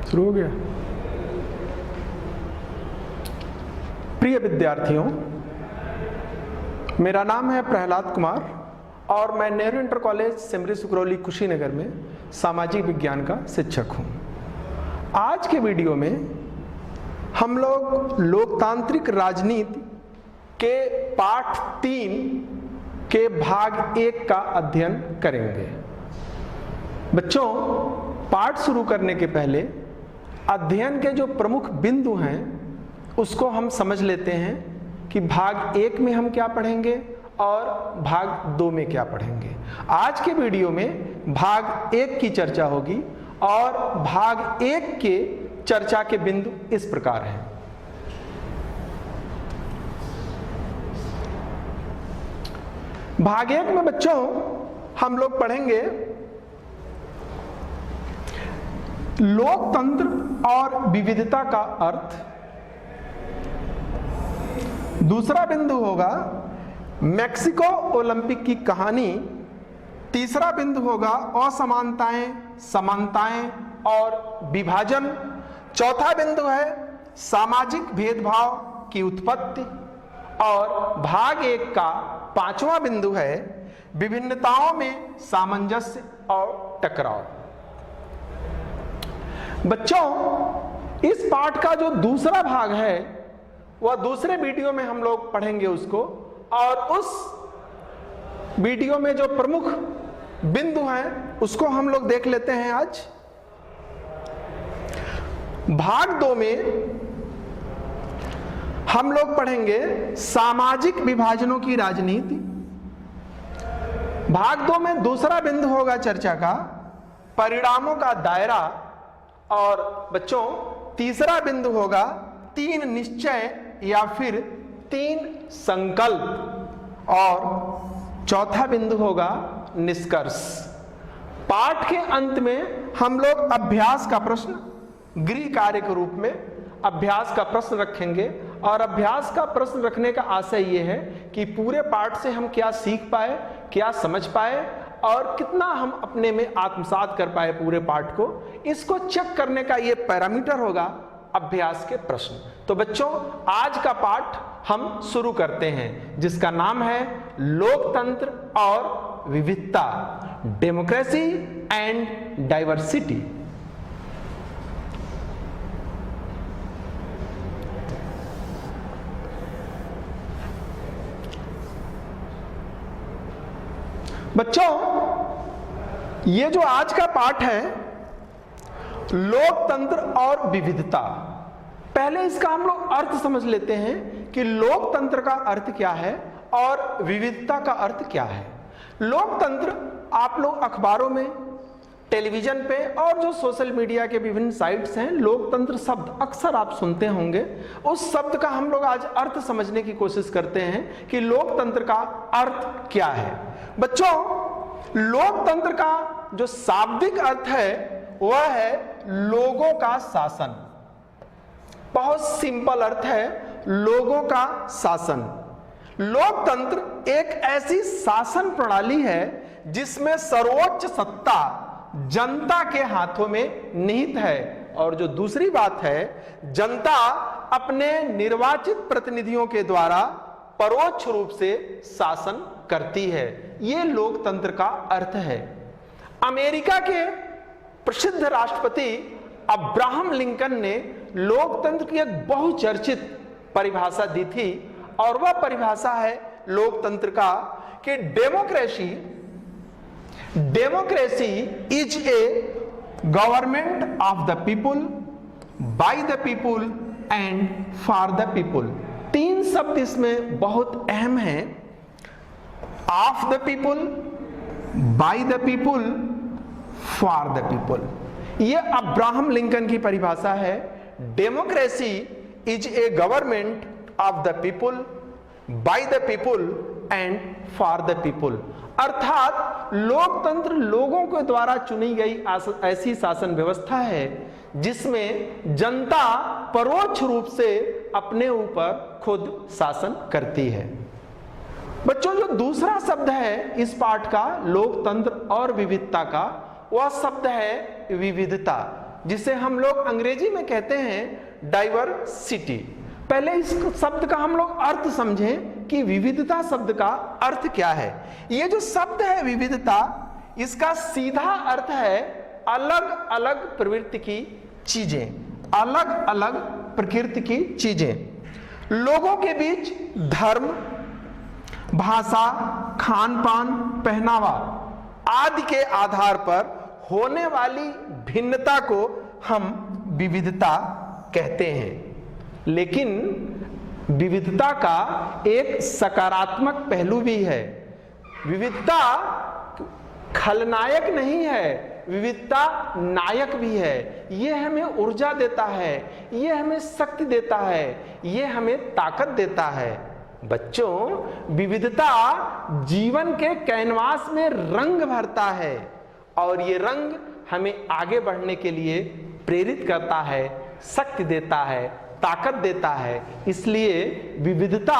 शुरू हो गया। प्रिय विद्यार्थियों, मेरा नाम है प्रहलाद कुमार और मैं नेहरू इंटर कॉलेज सिमरी सुकरौली कुशीनगर में सामाजिक विज्ञान का शिक्षक हूं। आज के वीडियो में हम लोग लोकतांत्रिक राजनीति के पाठ 3 के भाग 1 का अध्ययन करेंगे। बच्चों, पाठ शुरू करने के पहले अध्ययन के जो प्रमुख बिंदु हैं उसको हम समझ लेते हैं कि भाग 1 में हम क्या पढ़ेंगे और भाग 2 में क्या पढ़ेंगे। आज के वीडियो में भाग 1 की चर्चा होगी और भाग 1 के चर्चा के बिंदु इस प्रकार हैं। भाग 1 में बच्चों हम लोग पढ़ेंगे लोकतंत्र और विविधता का अर्थ। दूसरा बिंदु होगा मैक्सिको ओलंपिक की कहानी। तीसरा बिंदु होगा असमानताएं, समानताएं और विभाजन। चौथा बिंदु है सामाजिक भेदभाव की उत्पत्ति और भाग 1 का 5वां बिंदु है विभिन्नताओं में सामंजस्य और टकराव। बच्चों, इस पाठ का जो दूसरा भाग है वह दूसरे वीडियो में हम लोग पढ़ेंगे उसको, और उस वीडियो में जो प्रमुख बिंदु हैं उसको हम लोग देख लेते हैं आज। भाग 2 में हम लोग पढ़ेंगे सामाजिक विभाजनों की राजनीति। भाग 2 में दूसरा बिंदु होगा चर्चा का परिणामों का दायरा, और बच्चों तीसरा बिंदु होगा 3 निश्चय या फिर 3 संकल्प, और चौथा बिंदु होगा निष्कर्ष। पाठ के अंत में हम लोग अभ्यास का प्रश्न गृह कार्य के रूप में अभ्यास का प्रश्न रखेंगे, और अभ्यास का प्रश्न रखने का आशय यह है कि पूरे पाठ से हम क्या सीख पाए, क्या समझ पाए और कितना हम अपने में आत्मसात कर पाए पूरे पाठ को, इसको चेक करने का ये पैरामीटर होगा अभ्यास के प्रश्न। तो बच्चों, आज का पाठ हम शुरू करते हैं जिसका नाम है लोकतंत्र और विविधता, डेमोक्रेसी एंड डाइवर्सिटी। बच्चों, ये जो आज का पाठ है लोकतंत्र और विविधता, पहले इसका हम लोग अर्थ समझ लेते हैं कि लोकतंत्र का अर्थ क्या है और विविधता का अर्थ क्या है। लोकतंत्र आप लोग अखबारों में, टेलीविजन पे और जो सोशल मीडिया के विभिन्न साइट्स हैं, लोकतंत्र शब्द अक्सर आप सुनते होंगे। उस शब्द का हम लोग आज अर्थ समझने की कोशिश करते हैं कि लोकतंत्र का अर्थ क्या है। बच्चों, लोकतंत्र का जो शाब्दिक अर्थ है वह है लोगों का शासन। बहुत सिंपल अर्थ है, लोगों का शासन। लोकतंत्र एक ऐसी शासन प्रणाली है जिसमें सर्वोच्च सत्ता जनता के हाथों में निहित है, और जो दूसरी बात है, जनता अपने निर्वाचित प्रतिनिधियों के द्वारा परोक्ष रूप से शासन करती है। यह लोकतंत्र का अर्थ है। अमेरिका के प्रसिद्ध राष्ट्रपति अब्राहम लिंकन ने लोकतंत्र की एक बहुचर्चित परिभाषा दी थी, और वह परिभाषा है लोकतंत्र का कि democracy is a government of the people, by the people and for the people. 3 शब्द इसमें बहुत अहम हैं, of the people, by the people, for the people. यह अब्राहम लिंकन की परिभाषा है। Democracy is a government of the people, by the people and for the people. अर्थात लोकतंत्र लोगों के द्वारा चुनी गई ऐसी शासन व्यवस्था है जिसमें जनता परोक्ष रूप से अपने ऊपर खुद शासन करती है। बच्चों, जो दूसरा शब्द है इस पाठ का लोकतंत्र और विविधता का, वह शब्द है विविधता। जिसे हम लोग अंग्रेजी में कहते हैं डाइवर्सिटी। पहले इस शब्द का हम लोग अर्थ समझें कि विविधता शब्द का अर्थ क्या है। ये जो शब्द है विविधता, इसका सीधा अर्थ है अलग अलग प्रवृत्ति की चीजें, अलग अलग प्रकृति की चीजें। लोगों के बीच धर्म, भाषा, खान पान, पहनावा आदि के आधार पर होने वाली भिन्नता को हम विविधता कहते हैं। लेकिन विविधता का एक सकारात्मक पहलू भी है। विविधता खलनायक नहीं है, विविधता नायक भी है। ये हमें ऊर्जा देता है, ये हमें शक्ति देता है, ये हमें ताकत देता है। बच्चों, विविधता जीवन के कैनवास में रंग भरता है और ये रंग हमें आगे बढ़ने के लिए प्रेरित करता है, शक्ति देता है, ताकत देता है। इसलिए विविधता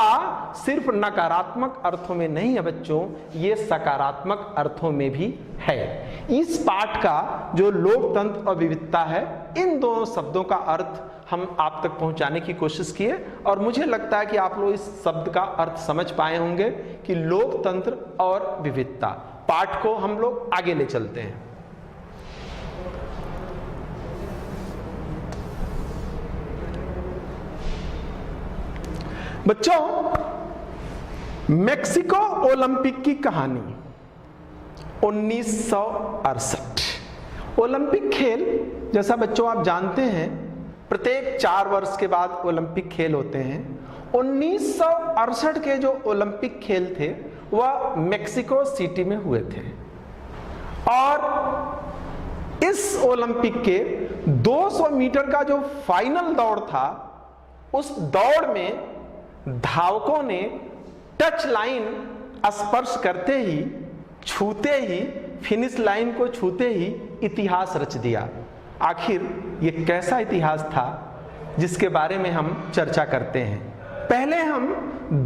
सिर्फ नकारात्मक अर्थों में नहीं है बच्चों, ये सकारात्मक अर्थों में भी है। इस पाठ का जो लोकतंत्र और विविधता है, इन दोनों शब्दों का अर्थ हम आप तक पहुंचाने की कोशिश किए और मुझे लगता है कि आप लोग इस शब्द का अर्थ समझ पाए होंगे कि लोकतंत्र और विविधता। पाठ को हम लोग आगे ले चलते हैं। बच्चों, मेक्सिको ओलंपिक की कहानी 1968। ओलंपिक खेल, जैसा बच्चों आप जानते हैं, प्रत्येक 4 वर्ष के बाद ओलंपिक खेल होते हैं। 1968 के जो ओलंपिक खेल थे वह मेक्सिको सिटी में हुए थे और इस ओलंपिक के 200 मीटर का जो फाइनल दौड़ था, उस दौड़ में धावकों ने टच लाइन स्पर्श करते ही, छूते ही, फिनिश लाइन को छूते ही इतिहास रच दिया। आखिर ये कैसा इतिहास था जिसके बारे में हम चर्चा करते हैं। पहले हम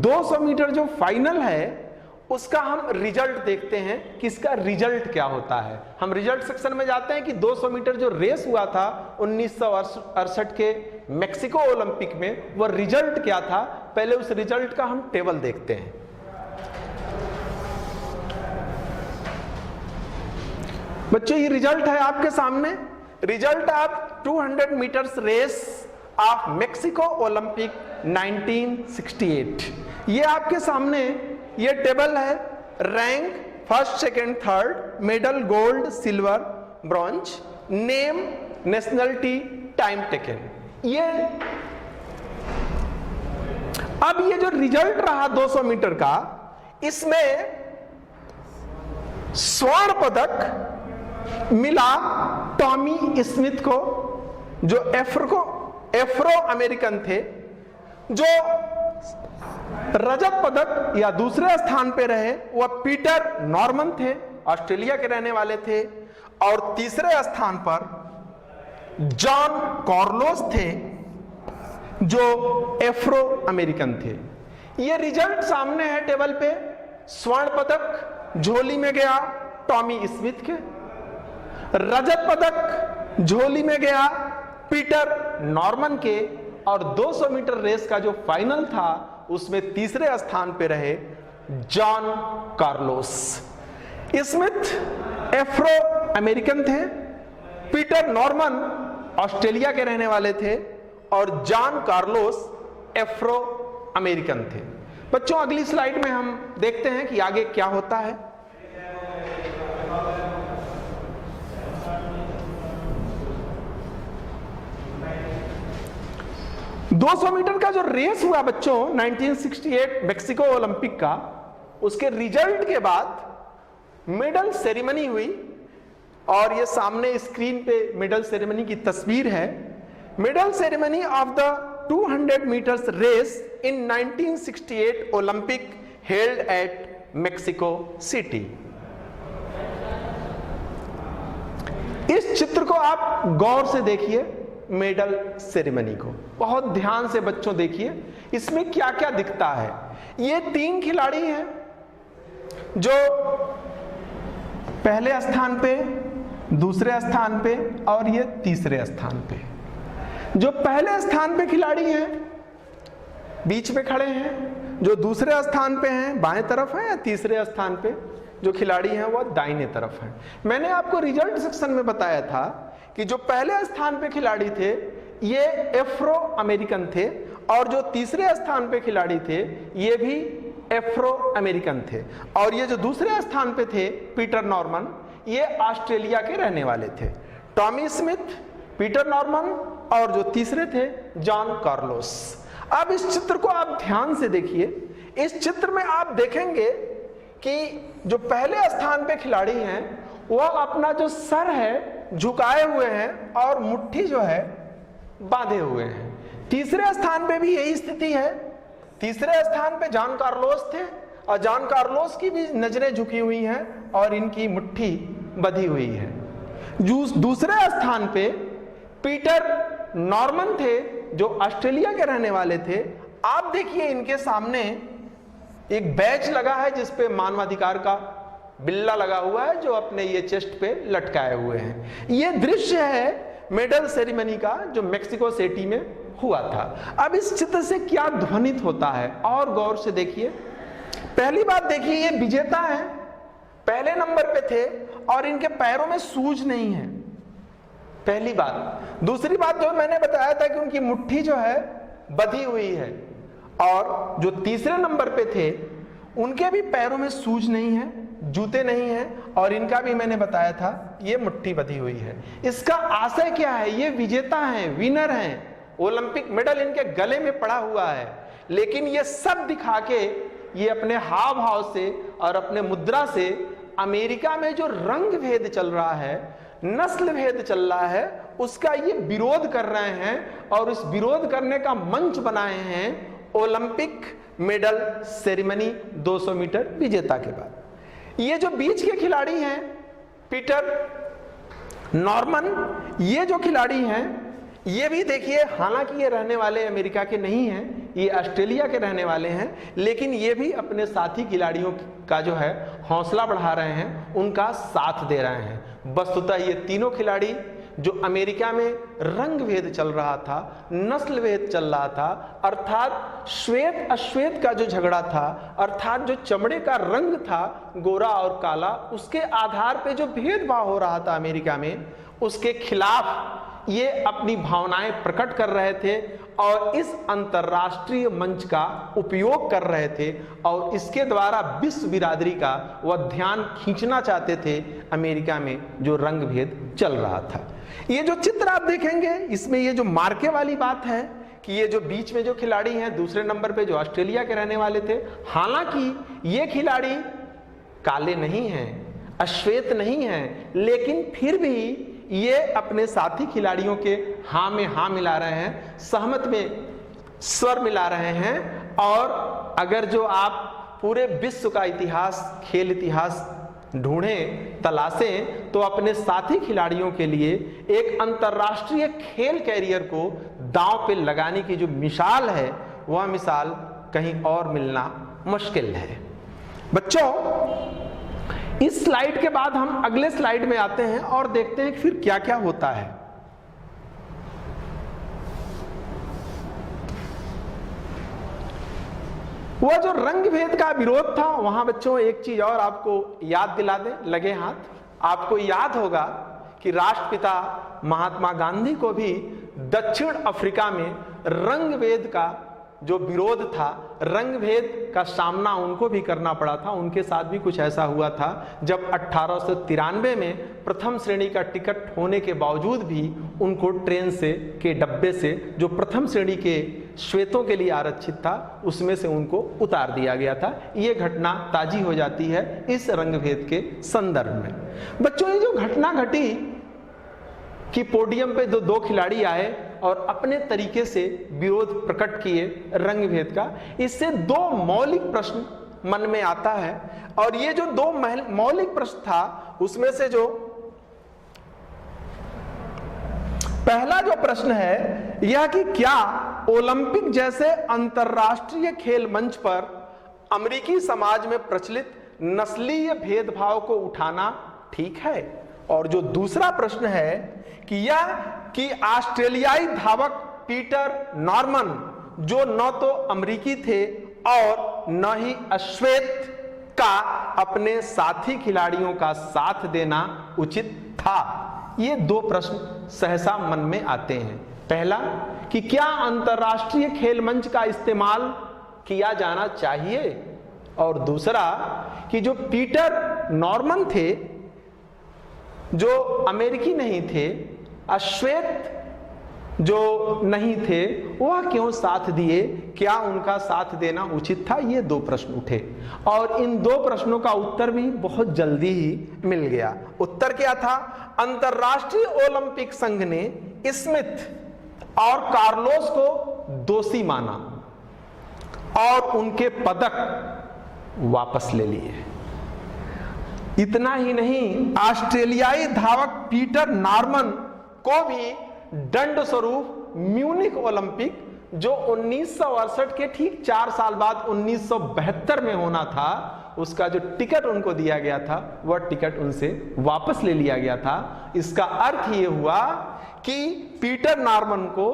200 मीटर जो फाइनल है उसका हम रिजल्ट देखते हैं कि इसका रिजल्ट क्या होता है। हम रिजल्ट सेक्शन में जाते हैं कि 200 मीटर जो रेस हुआ था 1968 के मेक्सिको ओलंपिक में, वह रिजल्ट क्या था। पहले उस रिजल्ट का हम टेबल देखते हैं। बच्चों, ये रिजल्ट है आपके सामने, result of 200 metres race of Mexico Olympic 1968। ये आपके सामने ये टेबल है। Rank first, second, third, medal gold, silver, bronze, name, nationality, time taken. ये अब ये जो रिजल्ट रहा 200 मीटर का, इसमें स्वर्ण पदक मिला टॉमी स्मिथ को, जो एफ्रो अमेरिकन थे। जो रजत पदक या दूसरे स्थान पे रहे वह पीटर नॉर्मन थे, ऑस्ट्रेलिया के रहने वाले थे। और तीसरे स्थान पर जॉन कार्लोस थे, जो एफ्रो अमेरिकन थे। ये रिजल्ट सामने है टेबल पे। स्वर्ण पदक झोली में गया टॉमी स्मिथ के, रजत पदक झोली में गया पीटर नॉर्मन के, और 200 मीटर रेस का जो फाइनल था उसमें तीसरे स्थान पे रहे John Carlos. Smith Afro American थे, पीटर नॉर्मन ऑस्ट्रेलिया के रहने वाले थे और जॉन कार्लोस एफ्रो अमेरिकन थे। बच्चों, अगली स्लाइड में हम देखते हैं कि आगे क्या होता है। दो 200 मीटर का जो रेस हुआ बच्चों 1968 मेक्सिको ओलंपिक का, उसके रिजल्ट के बाद मेडल सेरेमनी हुई और ये सामने स्क्रीन पे मेडल सेरेमनी की तस्वीर है। Medal ceremony of the 200 metres race in 1968 Olympic held at Mexico City. इस चित्र को आप गौर से देखिए, मेडल सेरेमनी को बहुत ध्यान से बच्चों देखिए, इसमें क्या क्या दिखता है। ये 3 खिलाड़ी हैं जो पहले स्थान पे दूसरे स्थान पे और ये तीसरे स्थान पे। जो पहले स्थान पे खिलाड़ी हैं बीच में खड़े हैं, जो दूसरे स्थान पे हैं बाएं तरफ है, या तीसरे स्थान पे जो खिलाड़ी हैं वो दाहिने तरफ हैं। मैंने आपको रिजल्ट सेक्शन में बताया था कि जो पहले स्थान पे खिलाड़ी थे ये एफ्रो अमेरिकन थे, और जो तीसरे स्थान पे खिलाड़ी थे ये भी एफ्रो अमेरिकन थे, और ये जो दूसरे स्थान पे थे पीटर नॉर्मन, ये ऑस्ट्रेलिया के रहने वाले थे। टॉमी स्मिथ, पीटर नॉर्मन और जो तीसरे थे जॉन कार्लोस। अब इस चित्र को आप ध्यान से देखिए। इस चित्र में आप देखेंगे कि जो पहले स्थान पे खिलाड़ी हैं वह अपना जो सर है झुकाए हुए हैं और मुट्ठी जो है बांधे हुए हैं। तीसरे स्थान पे भी यही स्थिति है। तीसरे स्थान पे जॉन कार्लोस थे और जॉन कार्लोस की भी नजरें झुकी हुई हैं और इनकी मुट्ठी बंधी हुई है। दूसरे स्थान पे पीटर नॉर्मन थे जो ऑस्ट्रेलिया के रहने वाले थे। आप देखिए इनके सामने एक बैच लगा है जिस पे मानवाधिकार का बिल्ला लगा हुआ है, जो अपने ये चेस्ट पे लटकाए हुए हैं। ये दृश्य है मेडल सेरेमनी का जो मेक्सिको सिटी में हुआ था। अब इस चित्र से क्या ध्वनित होता है और गौर से देखिए। पहली बात देखिए, ये विजेता हैं, पहले नंबर पे थे और इनके पैरों में सूज नहीं है, पहली बात। दूसरी बात जो मैंने बताया था कि उनकी मुट्ठी जो है बंधी हुई है, और जो तीसरे नंबर पे थे उनके भी पैरों में सूज नहीं है, जूते नहीं हैं, और इनका भी मैंने बताया था ये मुट्ठी बंधी हुई है। इसका आशय क्या है? ये विजेता हैं, विनर हैं, ओलंपिक मेडल इनके गले में पड़ा हुआ है, लेकिन ये सब दिखा के ये अपने हाव भाव से और अपने मुद्रा से अमेरिका में जो रंग भेद चल रहा है, नस्ल भेद चल रहा है, उसका ये विरोध कर रहे हैं, और इस विरोध करने का मंच बनाए हैं ओलंपिक मेडल सेरेमनी 200 मीटर विजेता के बाद। ये जो बीच के खिलाड़ी हैं पीटर नॉर्मन, ये जो खिलाड़ी हैं ये भी देखिए, हालांकि ये रहने वाले अमेरिका के नहीं हैं, ये ऑस्ट्रेलिया के रहने वाले हैं, लेकिन ये भी अपने साथी खिलाड़ियों का जो है हौसला बढ़ा रहे हैं, उनका साथ दे रहे हैं। वस्तुतः ये तीनों खिलाड़ी जो अमेरिका में रंग भेद चल रहा था, नस्ल भेद चल रहा था, अर्थात श्वेत अश्वेत का जो झगड़ा था, अर्थात जो चमड़े का रंग था गोरा और काला, उसके आधार पे जो भेदभाव हो रहा था अमेरिका में, उसके खिलाफ ये अपनी भावनाएं प्रकट कर रहे थे और इस अंतर्राष्ट्रीय मंच का उपयोग कर रहे थे, और इसके द्वारा विश्व बिरादरी का वह ध्यान खींचना चाहते थे अमेरिका में जो रंग भेद चल रहा था। ये जो चित्र आप देखेंगे इसमें ये जो मार्के वाली बात है कि ये जो बीच में जो खिलाड़ी हैं दूसरे नंबर पे जो ऑस्ट्रेलिया के रहने वाले थे, हालांकि ये खिलाड़ी काले नहीं हैं, अश्वेत नहीं हैं, लेकिन फिर भी ये अपने साथी खिलाड़ियों के हाँ में हाँ मिला रहे हैं, सहमत में स्वर मिला रहे हैं। और अगर जो आप पूरे विश्व का इतिहास, खेल इतिहास ढूंढें, तलाशें, तो अपने साथी खिलाड़ियों के लिए एक अंतर्राष्ट्रीय खेल कैरियर को दांव पे लगाने की जो मिसाल है, वह मिसाल कहीं और मिलना मुश्किल है। बच्चों, इस स्लाइड के बाद हम अगले स्लाइड में आते हैं और देखते हैं कि फिर क्या क्या होता है। वह जो रंग भेद का विरोध था, वहां बच्चों एक चीज और आपको याद दिला दें, लगे हाथ। आपको याद होगा कि राष्ट्रपिता महात्मा गांधी को भी दक्षिण अफ्रीका में रंग भेद का जो विरोध था, रंग भेद का सामना उनको भी करना पड़ा था। उनके साथ भी कुछ ऐसा हुआ था जब 1893 में प्रथम श्रेणी का टिकट होने के बावजूद भी उनको ट्रेन से के डब्बे से जो प्रथम श्रेणी के श्वेतों के लिए आरक्षित था, उसमें से उनको उतार दिया गया था। ये घटना ताजी हो जाती है इस रंग भेद के संदर्भ में। बच्चों, ये जो घटना घटी कि पोडियम पे दो खिलाड़ी आए और अपने तरीके से विरोध प्रकट किए रंग भेद का, इससे दो मौलिक प्रश्न मन में आता है। और ये जो दो मौलिक प्रश्न था, उसमें से जो पहला जो प्रश्न है यह कि क्या ओलंपिक जैसे अंतर्राष्ट्रीय खेल मंच पर अमेरिकी समाज में प्रचलित नस्लीय भेदभाव को उठाना ठीक है? और जो दूसरा प्रश्न है कि ऑस्ट्रेलियाई धावक पीटर नॉर्मन, जो न तो अमेरिकी थे और न ही अश्वेत का अपने साथी खिलाड़ियों का साथ देना उचित था। ये दो प्रश्न सहसा मन में आते हैं। पहला कि क्या अंतर्राष्ट्रीय खेल मंच का इस्तेमाल किया जाना चाहिए, और दूसरा कि जो पीटर नॉर्मन थे, जो अमेरिकी नहीं थे, अश्वेत जो नहीं थे, वह क्यों साथ दिए, क्या उनका साथ देना उचित था। ये दो प्रश्न उठे और इन दो प्रश्नों का उत्तर भी बहुत जल्दी ही मिल गया। उत्तर क्या था? अंतर्राष्ट्रीय ओलंपिक संघ ने स्मिथ और कार्लोस को दोषी माना और उनके पदक वापस ले लिए। इतना ही नहीं, ऑस्ट्रेलियाई धावक पीटर नॉर्मन को भी दंड स्वरूप म्यूनिख ओलंपिक, जो 1968 के ठीक 4 साल बाद 1972 में होना था, उसका जो टिकट उनको दिया गया था, वह टिकट उनसे वापस ले लिया गया था। इसका अर्थ ये हुआ कि पीटर नॉर्मन को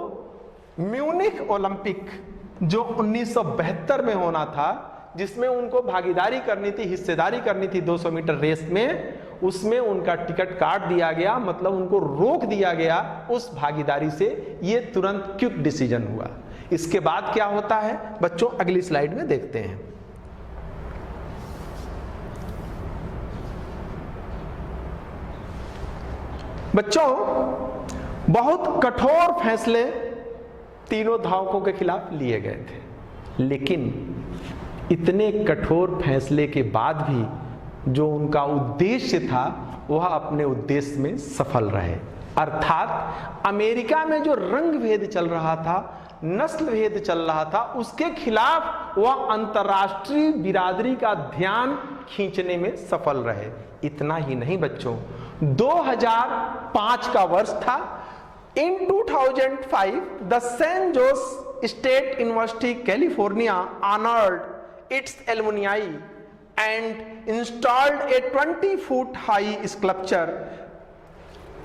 म्यूनिख ओलंपिक, जो 1972 में होना था, जिसमें उनको भागीदारी करनी थी, हिस्सेदारी करनी थी 200 मीटर रेस में, उसमें उनका टिकट काट दिया गया, मतलब उनको रोक दिया गया उस भागीदारी से। ये तुरंत क्विक डिसीजन हुआ। इसके बाद क्या होता है बच्चों, अगली स्लाइड में देखते हैं। बच्चों, बहुत कठोर फैसले तीनों धावकों के खिलाफ लिए गए थे, लेकिन इतने कठोर फैसले के बाद भी जो उनका उद्देश्य था, वह अपने उद्देश्य में सफल रहे। अर्थात अमेरिका में जो रंग भेद चल रहा था, नस्ल भेद चल रहा था, उसके खिलाफ वह अंतर्राष्ट्रीय बिरादरी का ध्यान खींचने में सफल रहे। इतना ही नहीं बच्चों, 2005 का वर्ष था। In 2005 the San Jose State University California honoured its alumni and installed a 20-foot high sculpture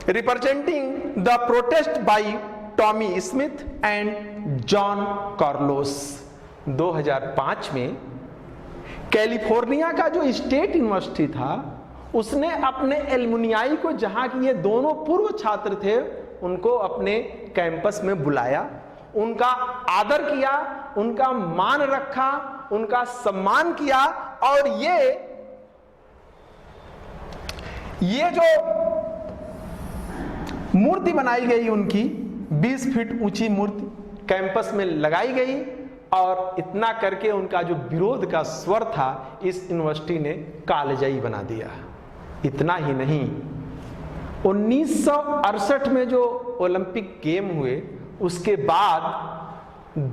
representing the protest by Tommy Smith and John Carlos। 2005 में कैलिफोर्निया का जो स्टेट यूनिवर्सिटी था, उसने अपने एलुमनियाई को, जहां की ये दोनों पूर्व छात्र थे, उनको अपने कैंपस में बुलाया, उनका आदर किया, उनका मान रखा, उनका सम्मान किया, और ये जो मूर्ति बनाई गई उनकी 20 फीट ऊंची मूर्ति कैंपस में लगाई गई, और इतना करके उनका जो विरोध का स्वर था, इस यूनिवर्सिटी ने कालजयी बना दिया। इतना ही नहीं, 1968 में जो ओलंपिक गेम हुए, उसके बाद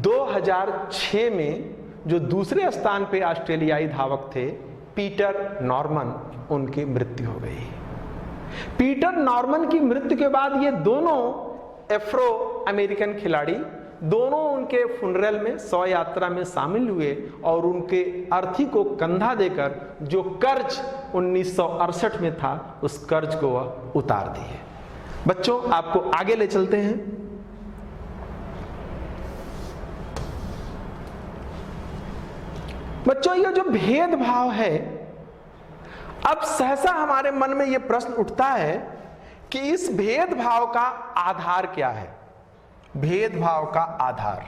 2006 में जो दूसरे स्थान पे ऑस्ट्रेलियाई धावक थे पीटर नॉर्मन, उनकी मृत्यु हो गई। पीटर नॉर्मन की मृत्यु के बाद ये दोनों एफ्रो अमेरिकन खिलाड़ी, दोनों उनके फुनरल में, शव यात्रा में शामिल हुए और उनके अर्थी को कंधा देकर जो कर्ज 1968 में था, उस कर्ज को वह उतार दिए। बच्चों, आपको आगे ले चलते हैं। बच्चों, ये जो भेदभाव है, अब सहसा हमारे मन में यह प्रश्न उठता है कि इस भेदभाव का आधार क्या है। भेदभाव का आधार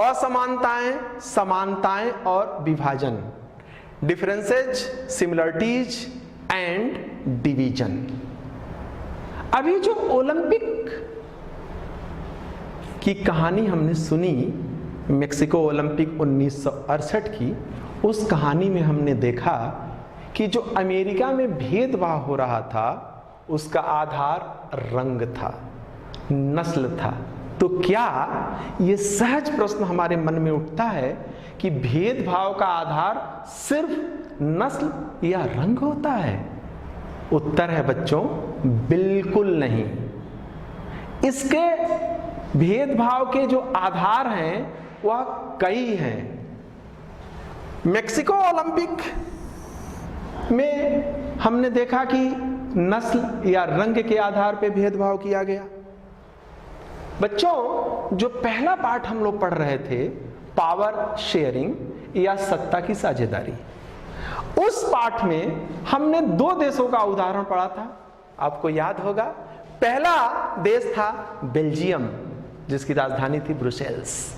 असमानताएं, समानताएं और विभाजन, डिफरेंसेज, सिमिलरिटीज एंड डिवीजन। अभी जो ओलंपिक की कहानी हमने सुनी, मेक्सिको ओलंपिक 1968 की, उस कहानी में हमने देखा कि जो अमेरिका में भेदभाव हो रहा था, उसका आधार रंग था, नस्ल था। तो क्या ये सहज प्रश्न हमारे मन में उठता है कि भेदभाव का आधार सिर्फ नस्ल या रंग होता है? उत्तर है बच्चों, बिल्कुल नहीं। इसके भेदभाव के जो आधार हैं वह कई हैं। मेक्सिको ओलंपिक में हमने देखा कि नस्ल या रंग के आधार पर भेदभाव किया गया। बच्चों, जो पहला पाठ हम लोग पढ़ रहे थे, पावर शेयरिंग या सत्ता की साझेदारी, उस पाठ में हमने दो देशों का उदाहरण पढ़ा था। आपको याद होगा, पहला देश था बेल्जियम जिसकी राजधानी थी ब्रुसेल्स,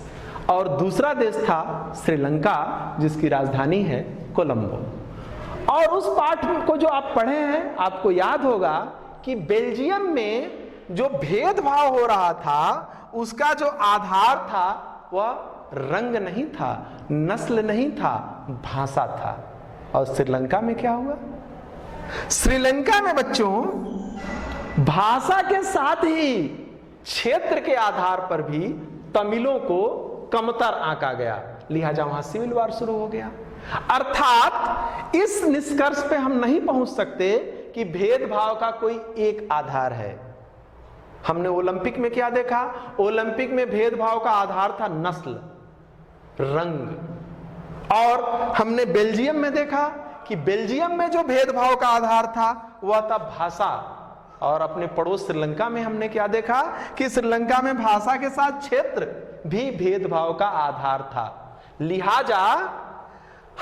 और दूसरा देश था श्रीलंका जिसकी राजधानी है कोलंबो। और उस पाठ को जो आप पढ़े हैं, आपको याद होगा कि बेल्जियम में जो भेदभाव हो रहा था उसका जो आधार था वह रंग नहीं था, नस्ल नहीं था, भाषा था। और श्रीलंका में क्या हुआ? श्रीलंका में बच्चों भाषा के साथ ही क्षेत्र के आधार पर भी तमिलों को कमतर आंका गया, लिहाजा वहां सिविल वार शुरू हो गया। अर्थात इस निष्कर्ष पे हम नहीं पहुंच सकते कि भेदभाव का कोई एक आधार है। हमने ओलंपिक में क्या देखा? ओलंपिक में भेदभाव का आधार था नस्ल, रंग। और हमने बेल्जियम में देखा कि बेल्जियम में जो भेदभाव का आधार था वह था भाषा। और अपने पड़ोस श्रीलंका में हमने क्या देखा कि श्रीलंका में भाषा के साथ क्षेत्र भी भेदभाव का आधार था। लिहाजा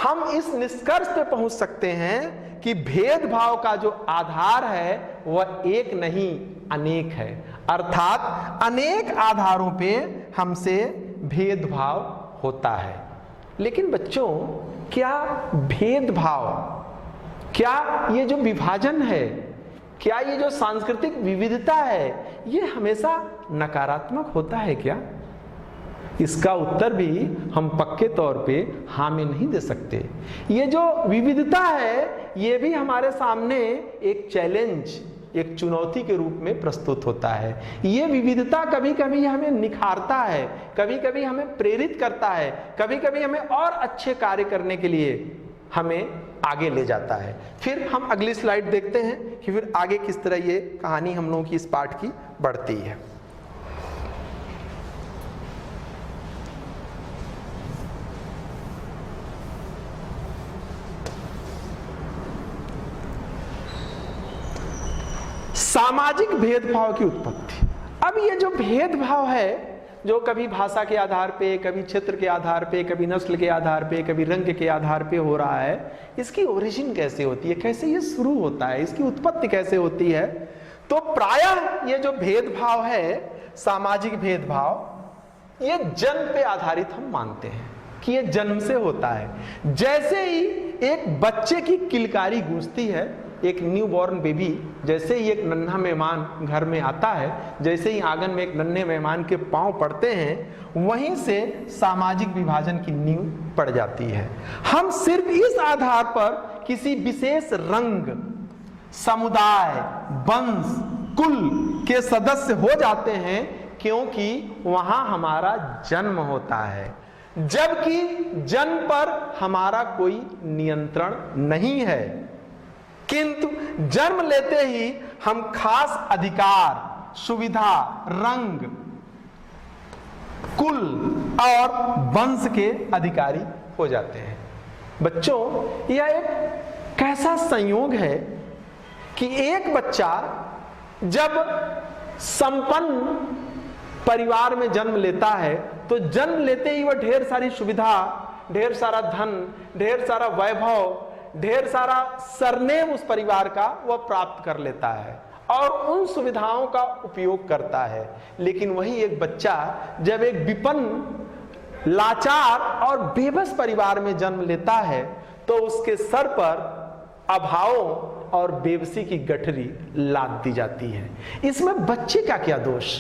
हम इस निष्कर्ष पे पहुंच सकते हैं कि भेदभाव का जो आधार है वह एक नहीं अनेक है। अर्थात अनेक आधारों पे हमसे भेदभाव होता है। लेकिन बच्चों, क्या भेदभाव, क्या ये जो विभाजन है, क्या ये जो सांस्कृतिक विविधता है, ये हमेशा नकारात्मक होता है क्या? इसका उत्तर भी हम पक्के तौर पे हाँ में नहीं दे सकते। ये जो विविधता है ये भी हमारे सामने एक चैलेंज, एक चुनौती के रूप में प्रस्तुत होता है। ये विविधता कभी कभी हमें निखारता है, कभी कभी हमें प्रेरित करता है, कभी कभी हमें और अच्छे कार्य करने के लिए हमें आगे ले जाता है। फिर हम अगली स्लाइड देखते हैं कि फिर आगे किस तरह ये कहानी हम लोगों की इस पाठ की बढ़ती है। सामाजिक भेदभाव की उत्पत्ति। अब ये जो भेदभाव है, जो कभी भाषा के आधार पे, कभी क्षेत्र के आधार पे, कभी नस्ल के आधार पे, कभी रंग के आधार पे हो रहा है, इसकी ओरिजिन कैसे होती है, कैसे ये शुरू होता है, इसकी उत्पत्ति कैसे होती है? तो प्रायः ये जो भेदभाव है, सामाजिक भेदभाव, ये जन्म पे आधारित हम मानते हैं कि ये जन्म से होता है। जैसे ही एक बच्चे की किलकारी गूंजती है, एक न्यू बॉर्न बेबी, जैसे ही एक नन्हा मेहमान घर में आता है, जैसे ही आंगन में एक नन्हे मेहमान के पांव पड़ते हैं, वहीं से सामाजिक विभाजन की नींव पड़ जाती है। हम सिर्फ इस आधार पर किसी विशेष रंग, समुदाय, वंश, कुल के सदस्य हो जाते हैं क्योंकि वहां हमारा जन्म होता है, जबकि जन्म पर हमारा कोई नियंत्रण नहीं है। किंतु जन्म लेते ही हम खास अधिकार, सुविधा, रंग, कुल और वंश के अधिकारी हो जाते हैं। बच्चों, यह एक कैसा संयोग है कि एक बच्चा जब संपन्न परिवार में जन्म लेता है तो जन्म लेते ही वह ढेर सारी सुविधा, ढेर सारा धन, ढेर सारा वैभव, ढेर सारा सरनेम उस परिवार का वह प्राप्त कर लेता है और उन सुविधाओं का उपयोग करता है। लेकिन वही एक बच्चा जब एक विपन्न, लाचार और बेबस परिवार में जन्म लेता है तो उसके सर पर अभावों और बेबसी की गठरी लाद दी जाती है। इसमें बच्चे का क्या दोष?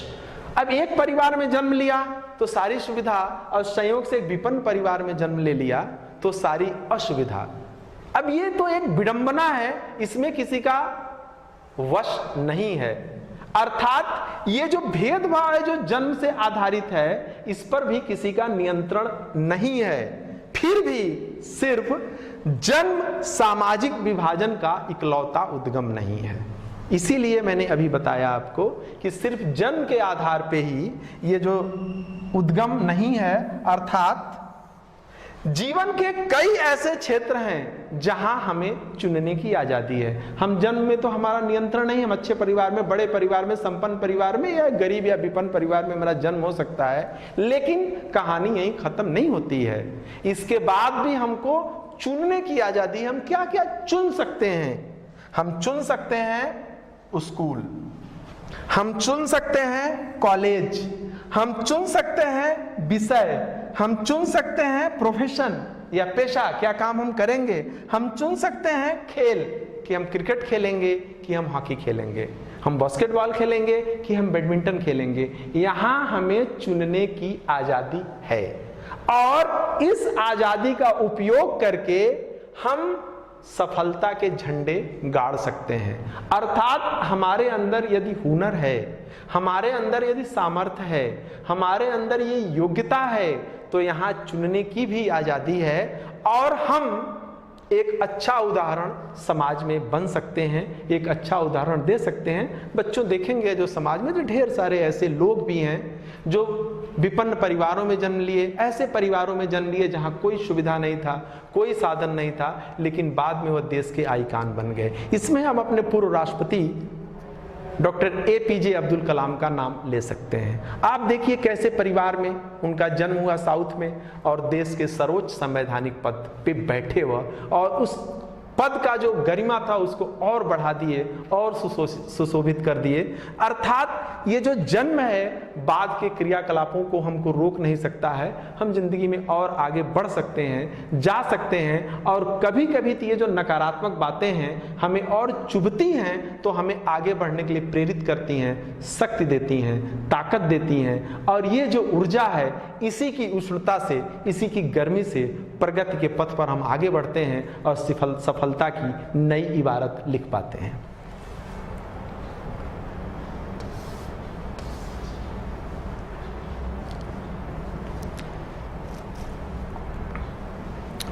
अब एक परिवार में जन्म लिया तो सारी सुविधा, और संयोग से एक विपन्न परिवार में जन्म ले लिया तो सारी असुविधा। अब ये तो एक विडंबना है, इसमें किसी का वश नहीं है। अर्थात ये जो भेदभाव है जो जन्म से आधारित है, इस पर भी किसी का नियंत्रण नहीं है। फिर भी सिर्फ जन्म सामाजिक विभाजन का इकलौता उद्गम नहीं है। इसीलिए मैंने अभी बताया आपको कि सिर्फ जन्म के आधार पे ही ये जो उद्गम नहीं है, अर्थात जीवन के कई ऐसे क्षेत्र हैं जहां हमें चुनने की आजादी है। हम जन्म में तो हमारा नियंत्रण नहीं, हम अच्छे परिवार में, बड़े परिवार में, संपन्न परिवार में या गरीब या विपन्न परिवार में मेरा जन्म हो सकता है, लेकिन कहानी यहीं खत्म नहीं होती है। इसके बाद भी हमको चुनने की आजादी, हम क्या क्या चुन सकते हैं। हम चुन सकते हैं स्कूल, हम चुन सकते हैं कॉलेज, हम चुन सकते हैं विषय, हम चुन सकते हैं प्रोफेशन या पेशा, क्या काम हम करेंगे। हम चुन सकते हैं खेल, कि हम क्रिकेट खेलेंगे कि हम हॉकी खेलेंगे, हम बास्केटबॉल खेलेंगे कि हम बैडमिंटन खेलेंगे। यहां हमें चुनने की आजादी है और इस आजादी का उपयोग करके हम सफलता के झंडे गाड़ सकते हैं। अर्थात हमारे अंदर यदि हुनर है, हमारे अंदर यदि सामर्थ्य है, हमारे अंदर ये योग्यता है, तो यहां चुनने की भी आजादी है और हम एक अच्छा उदाहरण समाज में बन सकते हैं, एक अच्छा उदाहरण दे सकते हैं। बच्चों देखेंगे जो समाज में जो ढेर सारे ऐसे लोग भी हैं जो विपन्न परिवारों में जन्म लिए, ऐसे परिवारों में जन्म लिए जहां कोई सुविधा नहीं था, कोई साधन नहीं था, लेकिन बाद में वह देश के आइकान बन गए। इसमें हम अपने पूर्व राष्ट्रपति डॉक्टर APJ अब्दुल कलाम का नाम ले सकते हैं। आप देखिए कैसे परिवार में उनका जन्म हुआ साउथ में और देश के सर्वोच्च संवैधानिक पद पे बैठे हुआ, और उस पद का जो गरिमा था उसको और बढ़ा दिए और सुशोभित कर दिए। अर्थात ये जो जन्म है, बाद के क्रियाकलापों को हमको रोक नहीं सकता है। हम जिंदगी में और आगे बढ़ सकते हैं, जा सकते हैं, और कभी कभी तो ये जो नकारात्मक बातें हैं हमें और चुभती हैं तो हमें आगे बढ़ने के लिए प्रेरित करती हैं, शक्ति देती हैं, ताकत देती हैं। और ये जो ऊर्जा है, इसी की उष्णता से, इसी की गर्मी से प्रगति के पथ पर हम आगे बढ़ते हैं और सफलता की नई इबारत लिख पाते हैं।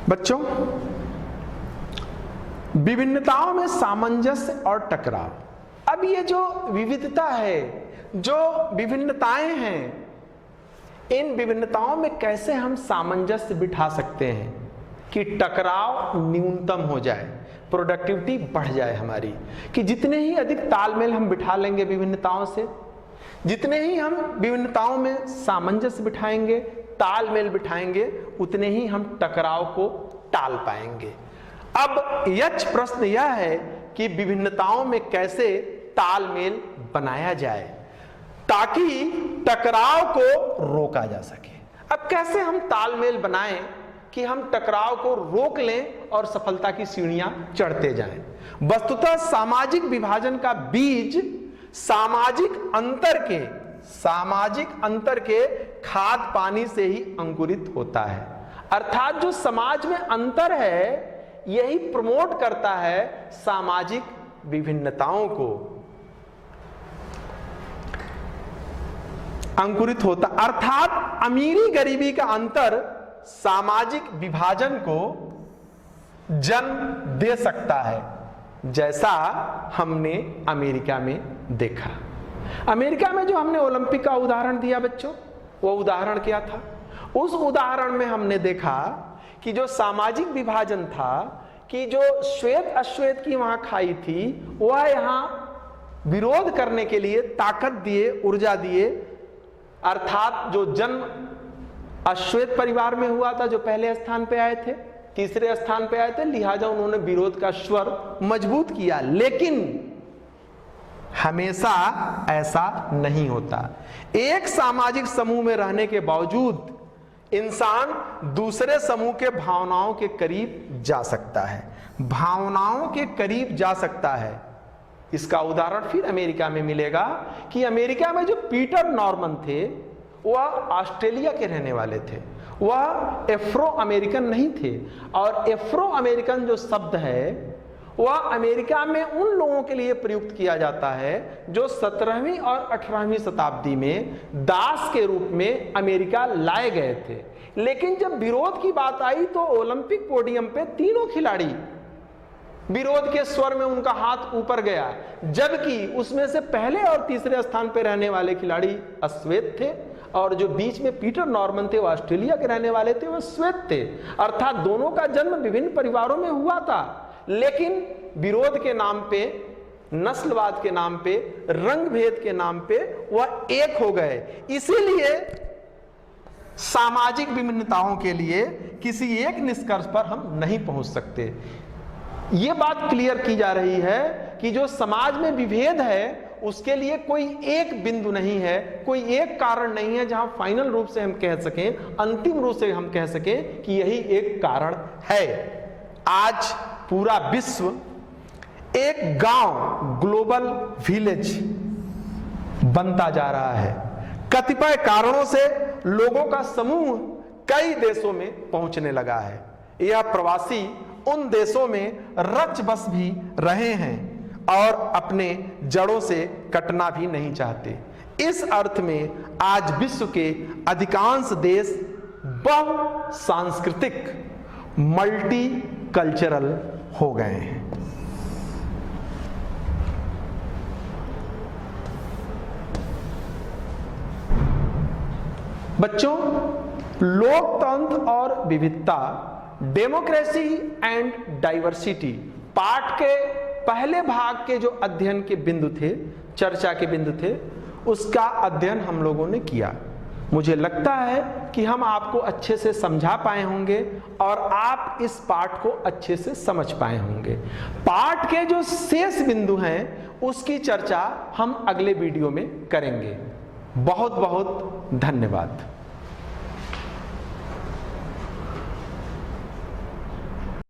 बच्चों, विभिन्नताओं में सामंजस्य और टकराव। अब ये जो विविधता है, जो विभिन्नताएं हैं, इन विभिन्नताओं में कैसे हम सामंजस्य बिठा सकते हैं कि टकराव न्यूनतम हो जाए, प्रोडक्टिविटी बढ़ जाए हमारी। कि जितने ही अधिक तालमेल हम बिठा लेंगे विभिन्नताओं से, जितने ही हम विभिन्नताओं में सामंजस्य बिठाएंगे, तालमेल बिठाएंगे, उतने ही हम टकराव को टाल पाएंगे। अब यक्ष प्रश्न यह है कि विभिन्नताओं में कैसे तालमेल बनाया जाए ताकि टकराव को रोका जा सके। अब कैसे हम तालमेल बनाएं कि हम टकराव को रोक लें और सफलता की सीढ़ियां चढ़ते जाएं। वस्तुतः सामाजिक विभाजन का बीज सामाजिक अंतर के खाद पानी से ही अंकुरित होता है। अर्थात जो समाज में अंतर है, यही प्रमोट करता है सामाजिक विभिन्नताओं को, अंकुरित होता। अर्थात अमीरी गरीबी का अंतर सामाजिक विभाजन को जन्म दे सकता है, जैसा हमने अमेरिका में देखा। अमेरिका में जो हमने ओलंपिक का उदाहरण दिया बच्चों, वो उदाहरण क्या था? उस उदाहरण में हमने देखा कि जो सामाजिक विभाजन था, कि जो श्वेत अश्वेत की वहां खाई थी, वह यहां विरोध करने के लिए ताकत दिए, ऊर्जा दिए। अर्थात जो जन्म अश्वेत परिवार में हुआ था, जो पहले स्थान पे आए थे, तीसरे स्थान पे आए थे, लिहाजा उन्होंने विरोध का स्वर मजबूत किया। लेकिन हमेशा ऐसा नहीं होता। एक सामाजिक समूह में रहने के बावजूद इंसान दूसरे समूह के भावनाओं के करीब जा सकता है, भावनाओं के करीब जा सकता है। इसका उदाहरण फिर अमेरिका में मिलेगा कि अमेरिका में जो पीटर नॉर्मन थे, वह ऑस्ट्रेलिया के रहने वाले थे, वह एफ्रो अमेरिकन नहीं थे। और एफ्रो अमेरिकन जो शब्द है, वह अमेरिका में उन लोगों के लिए प्रयुक्त किया जाता है जो 17वीं और 18वीं शताब्दी में दास के रूप में अमेरिका लाए गए थे। लेकिन जब विरोध की बात आई तो ओलंपिक पोडियम पे तीनों खिलाड़ी विरोध के स्वर में उनका हाथ ऊपर गया, जबकि उसमें से पहले और तीसरे स्थान पर रहने वाले खिलाड़ी अश्वेत थे और जो बीच में पीटर नॉर्मन थे वो ऑस्ट्रेलिया के रहने वाले थे, वो श्वेत थे। अर्थात दोनों का जन्म विभिन्न परिवारों में हुआ था, लेकिन विरोध के नाम पे, नस्लवाद के नाम पे, रंग भेद के नाम पे वह एक हो गए। इसीलिए सामाजिक विभिन्नताओं के लिए किसी एक निष्कर्ष पर हम नहीं पहुंच सकते। यह बात क्लियर की जा रही है कि जो समाज में विभेद है उसके लिए कोई एक बिंदु नहीं है, कोई एक कारण नहीं है जहां फाइनल रूप से हम कह सकें, अंतिम रूप से हम कह सकें कि यही एक कारण है। आज पूरा विश्व एक गांव, ग्लोबल विलेज बनता जा रहा है। कतिपय कारणों से लोगों का समूह कई देशों में पहुंचने लगा है। यह प्रवासी उन देशों में रच बस भी रहे हैं और अपने जड़ों से कटना भी नहीं चाहते। इस अर्थ में आज विश्व के अधिकांश देश बहु सांस्कृतिक, मल्टी कल्चरल हो गए हैं। बच्चों, लोकतंत्र और विविधता, डेमोक्रेसी एंड डाइवर्सिटी पाठ के पहले भाग के जो अध्ययन के बिंदु थे, चर्चा के बिंदु थे, उसका अध्ययन हम लोगों ने किया। मुझे लगता है कि हम आपको अच्छे से समझा पाए होंगे और आप इस पाठ को अच्छे से समझ पाए होंगे। पाठ के जो शेष बिंदु हैं उसकी चर्चा हम अगले वीडियो में करेंगे। बहुत बहुत धन्यवाद।